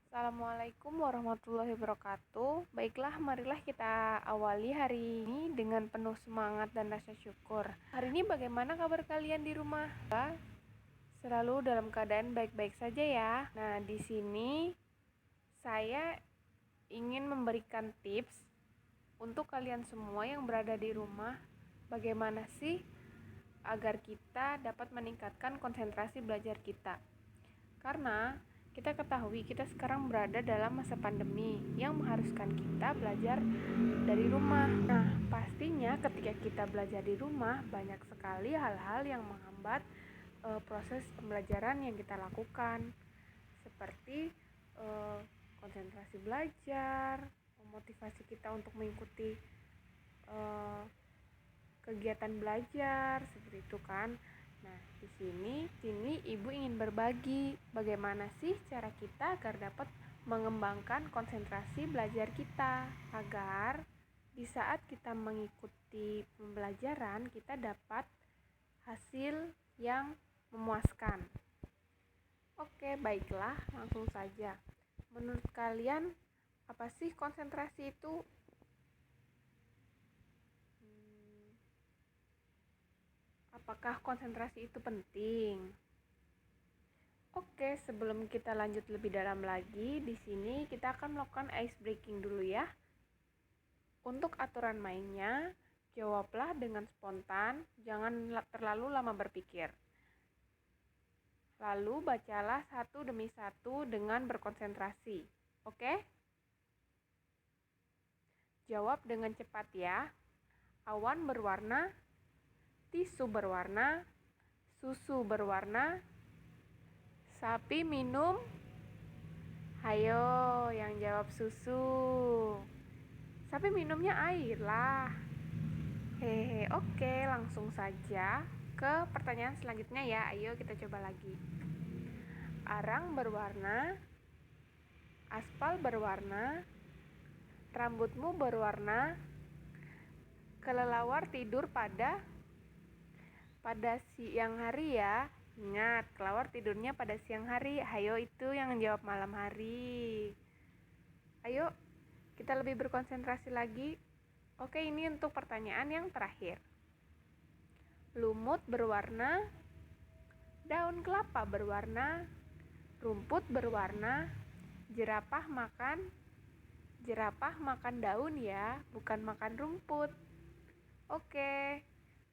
Assalamualaikum warahmatullahi wabarakatuh. Baiklah, marilah kita awali hari ini dengan penuh semangat dan rasa syukur. Hari ini bagaimana kabar kalian di rumah? Selalu dalam keadaan baik-baik saja ya. Nah, di sini saya ingin memberikan tips untuk kalian semua yang berada di rumah. Bagaimana sih agar kita dapat meningkatkan konsentrasi belajar kita? Karena kita ketahui kita sekarang berada dalam masa pandemi yang mengharuskan kita belajar dari rumah. Nah, pastinya ketika kita belajar di rumah banyak sekali hal-hal yang menghambat proses pembelajaran yang kita lakukan, seperti konsentrasi belajar, memotivasi kita untuk mengikuti kegiatan belajar seperti itu kan. Nah, di sini Ibu ingin berbagi bagaimana sih cara kita agar dapat mengembangkan konsentrasi belajar kita, agar di saat kita mengikuti pembelajaran kita dapat hasil yang memuaskan. Oke, baiklah, langsung saja. Menurut kalian, apa sih konsentrasi itu? Apakah konsentrasi itu penting? Oke, sebelum kita lanjut lebih dalam lagi, di sini kita akan melakukan ice breaking dulu ya. Untuk aturan mainnya, jawablah dengan spontan, jangan terlalu lama berpikir. Lalu bacalah satu demi satu dengan berkonsentrasi. Oke? Jawab dengan cepat ya. Awan berwarna, tisu berwarna, susu berwarna, sapi minum. Hayo yang jawab susu. Sapi minumnya air lah. Hehe, oke, langsung saja ke pertanyaan selanjutnya ya. Ayo kita coba lagi. Arang berwarna, aspal berwarna, rambutmu berwarna, kelelawar tidur pada siang hari ya. Ingat, kelelawar tidurnya pada siang hari. Hayo itu yang jawab malam hari. Ayo kita lebih berkonsentrasi lagi. Oke, ini untuk pertanyaan yang terakhir. Lumut berwarna, daun kelapa berwarna, rumput berwarna, jerapah makan daun ya, bukan makan rumput. Oke,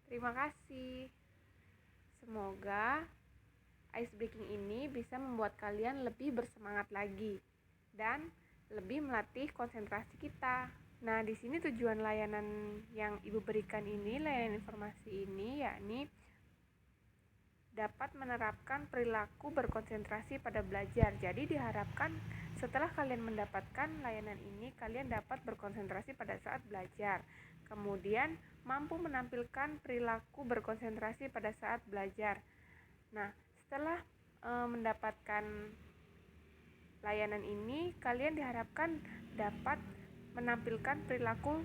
terima kasih. Semoga ice breaking ini bisa membuat kalian lebih bersemangat lagi dan lebih melatih konsentrasi kita. Nah, di sini tujuan layanan yang Ibu berikan ini, layanan informasi ini, yakni dapat menerapkan perilaku berkonsentrasi pada belajar. Jadi diharapkan setelah kalian mendapatkan layanan ini, kalian dapat berkonsentrasi pada saat belajar. Kemudian mampu menampilkan perilaku berkonsentrasi pada saat belajar. Nah, setelah mendapatkan layanan ini, kalian diharapkan dapat menampilkan perilaku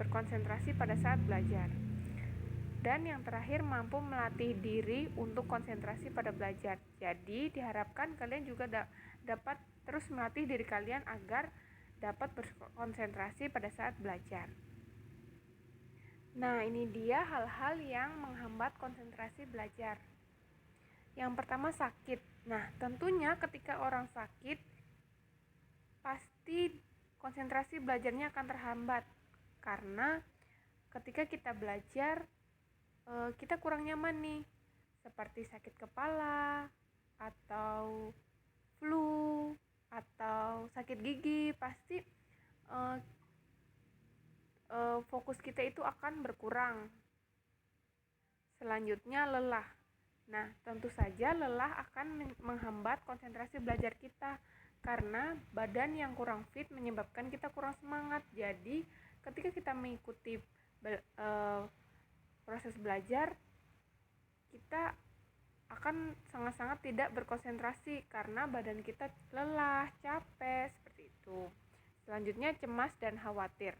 berkonsentrasi pada saat belajar. Dan yang terakhir, mampu melatih diri untuk konsentrasi pada belajar. Jadi diharapkan kalian juga dapat terus melatih diri kalian agar dapat berkonsentrasi pada saat belajar. Nah, ini dia hal-hal yang menghambat konsentrasi belajar. Yang pertama, sakit. Nah, tentunya ketika orang sakit, pasti konsentrasi belajarnya akan terhambat. Karena ketika kita belajar, kita kurang nyaman nih, seperti sakit kepala, atau flu, atau sakit gigi, pasti fokus kita itu akan berkurang. Selanjutnya, lelah. Nah, tentu saja lelah akan menghambat konsentrasi belajar kita, karena badan yang kurang fit menyebabkan kita kurang semangat. Jadi, ketika kita mengikuti proses belajar, kita akan sangat-sangat tidak berkonsentrasi karena badan kita lelah, capek, seperti itu. Selanjutnya, cemas dan khawatir.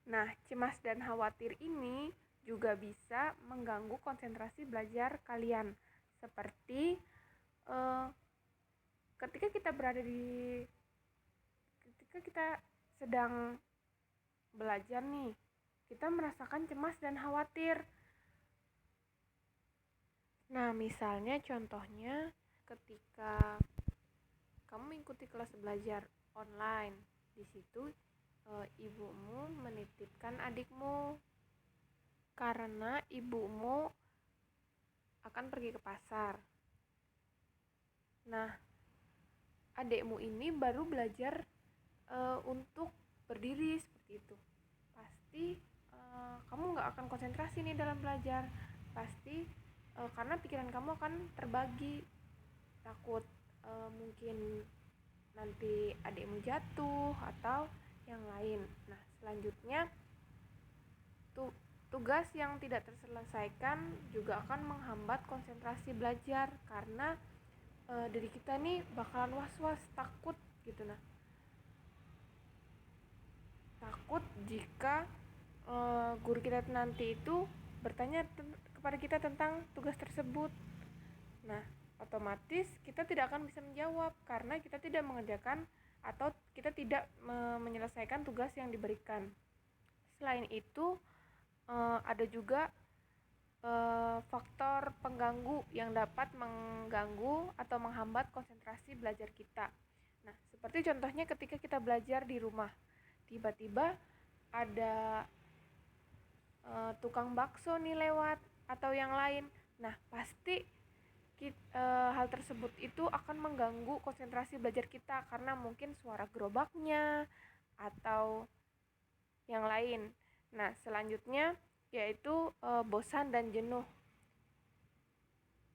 Nah, cemas dan khawatir ini juga bisa mengganggu konsentrasi belajar kalian, seperti ketika kita sedang belajar nih, kita merasakan cemas dan khawatir. Nah, misalnya contohnya ketika kamu mengikuti kelas belajar online, di situ ibumu menitipkan adikmu karena ibumu akan pergi ke pasar. Nah, adikmu ini baru belajar untuk berdiri seperti itu. Pasti kamu nggak akan konsentrasi nih dalam belajar. Pasti karena pikiran kamu akan terbagi, takut mungkin nanti adikmu jatuh atau yang lain. Nah, selanjutnya tugas yang tidak terselesaikan juga akan menghambat konsentrasi belajar karena diri kita nih bakalan was-was, takut gitu. Nah, takut jika guru kita nanti itu bertanya kepada kita tentang tugas tersebut. Nah, otomatis kita tidak akan bisa menjawab karena kita tidak mengerjakan atau kita tidak menyelesaikan tugas yang diberikan. Selain itu, ada juga faktor pengganggu yang dapat mengganggu atau menghambat konsentrasi belajar kita. Nah, seperti contohnya ketika kita belajar di rumah, tiba-tiba ada tukang bakso nih lewat atau yang lain. Nah, pasti hal tersebut itu akan mengganggu konsentrasi belajar kita karena mungkin suara gerobaknya atau yang lain. Nah, selanjutnya yaitu bosan dan jenuh.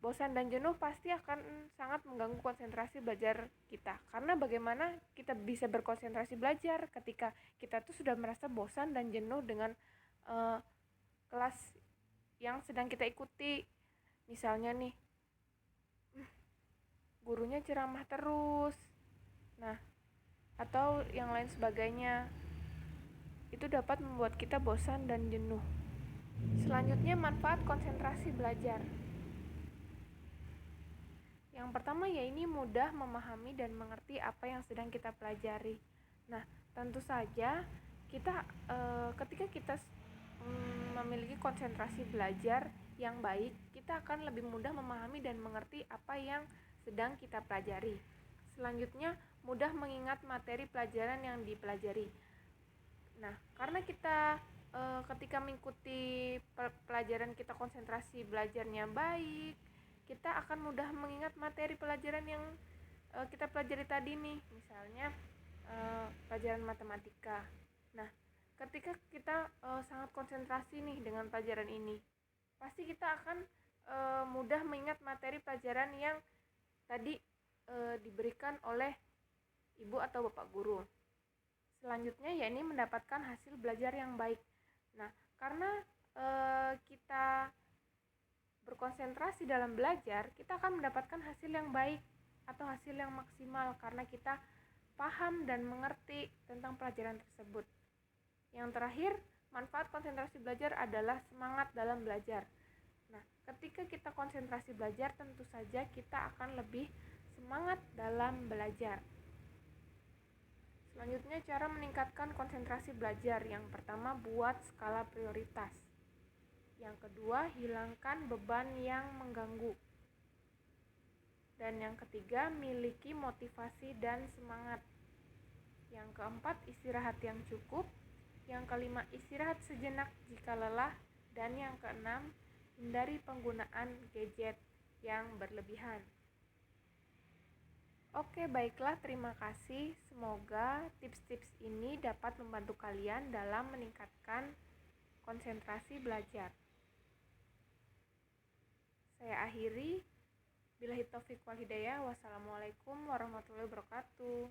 Bosan dan jenuh pasti akan sangat mengganggu konsentrasi belajar kita. Karena bagaimana kita bisa berkonsentrasi belajar ketika kita tuh sudah merasa bosan dan jenuh dengan kelas yang sedang kita ikuti. Misalnya nih, gurunya ceramah terus. Nah, atau yang lain sebagainya. Itu dapat membuat kita bosan dan jenuh. Selanjutnya, manfaat konsentrasi belajar. Yang pertama yaitu mudah memahami dan mengerti apa yang sedang kita pelajari. Nah, tentu saja kita ketika kita memiliki konsentrasi belajar yang baik, kita akan lebih mudah memahami dan mengerti apa yang sedang kita pelajari. Selanjutnya, mudah mengingat materi pelajaran yang dipelajari. Nah, karena kita ketika mengikuti pelajaran kita konsentrasi belajarnya baik, kita akan mudah mengingat materi pelajaran yang kita pelajari tadi nih. Misalnya pelajaran matematika. Nah, ketika kita sangat konsentrasi nih dengan pelajaran ini, pasti kita akan mudah mengingat materi pelajaran yang tadi diberikan oleh ibu atau bapak guru. Selanjutnya yakni mendapatkan hasil belajar yang baik. Nah, karena kita berkonsentrasi dalam belajar, kita akan mendapatkan hasil yang baik atau hasil yang maksimal karena kita paham dan mengerti tentang pelajaran tersebut. Yang terakhir, manfaat konsentrasi belajar adalah semangat dalam belajar. Nah, ketika kita konsentrasi belajar, tentu saja kita akan lebih semangat dalam belajar. Selanjutnya, cara meningkatkan konsentrasi belajar. Yang pertama, buat skala prioritas. Yang kedua, hilangkan beban yang mengganggu. Dan yang ketiga, miliki motivasi dan semangat. Yang keempat, istirahat yang cukup. Yang kelima, istirahat sejenak jika lelah. Dan yang keenam, hindari penggunaan gadget yang berlebihan. Oke, baiklah, terima kasih. Semoga tips-tips ini dapat membantu kalian dalam meningkatkan konsentrasi belajar. Saya akhiri. Billahi taufiq wal hidayah. Wassalamualaikum warahmatullahi wabarakatuh.